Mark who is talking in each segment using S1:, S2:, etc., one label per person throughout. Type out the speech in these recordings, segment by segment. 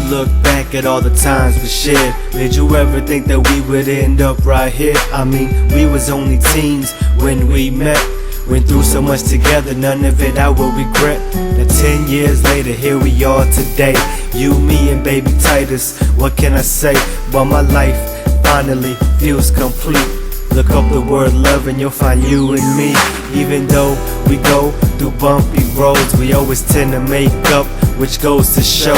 S1: look back at all the times we shared, did you ever think that we would end up right here? I mean, we was only teens when we met. Went through so much together, none of it I will regret. Now 10 years later, here we are today. You, me, and baby Titus. What can I say? But my life finally feels complete. Look up the word love and you'll find you and me. Even though we go through bumpy roads, we always tend to make up, which goes to show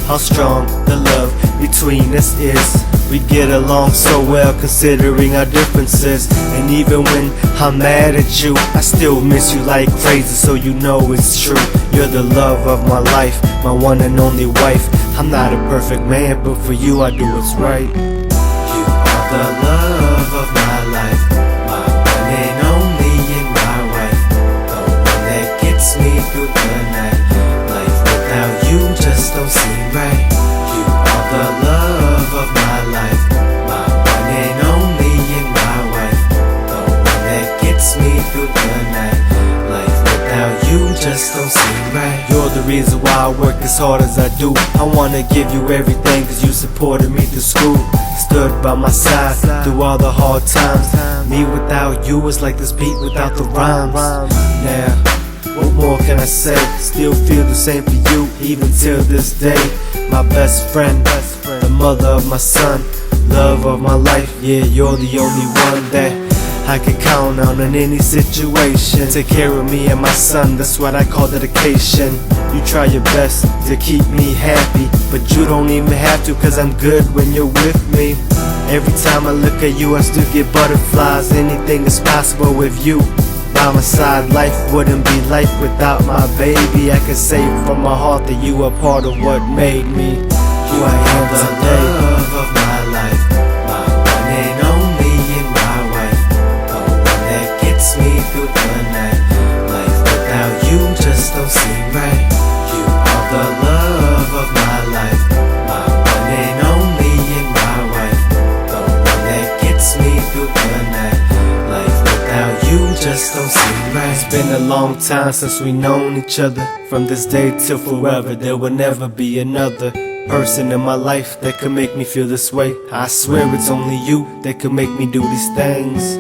S1: how strong the love between us is. We get along so well considering our differences. And even when I'm mad at you, I still miss you like crazy, so you know it's true. You're the love of my life, my one and only wife. I'm not a perfect man, but for you I do what's right. You are the love of my life, my one and only and my wife, the one that gets me through the night. Life without you just don't seem right. You are the love of my life, my one and only and my wife, the one that gets me through the night. Life without you just don't seem right. You're the reason why I work as hard as I do. I wanna give you everything cause you supported me through school, stood by my side through all the hard times. Me without you is like this beat without the rhymes. Now, what more can I say? Still feel the same for you, even till this day. My best friend, the mother of my son, love of my life. Yeah, you're the only one that I can count on in any situation. Take care of me and my son, that's what I call dedication. You try your best to keep me happy, but you don't even have to, cause I'm good when you're with me. Every time I look at you I still get butterflies. Anything is possible with you by my side. Life wouldn't be life without my baby. I can say from my heart that you are part of what made me who I am today. The love of my life, my one and only and my wife, the one that gets me through the night. Life without you just don't seem right. You are the love of my life, my one and only and my wife, the one that gets me through the night. Life without you just don't seem right. It's been a long time since we known each other. From this day till forever, there will never be another person in my life that could make me feel this way. I swear it's only you that could make me do these things.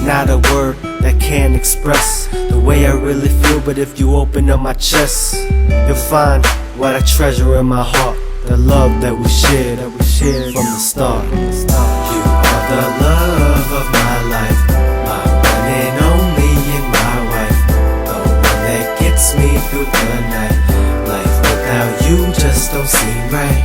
S1: Not a word that can express the way I really feel, but if you open up my chest, you'll find what I treasure in my heart. The love that we shared from the start. You are the love of my life, my one and only and my wife, the one that gets me through the night. Life without you just don't seem right.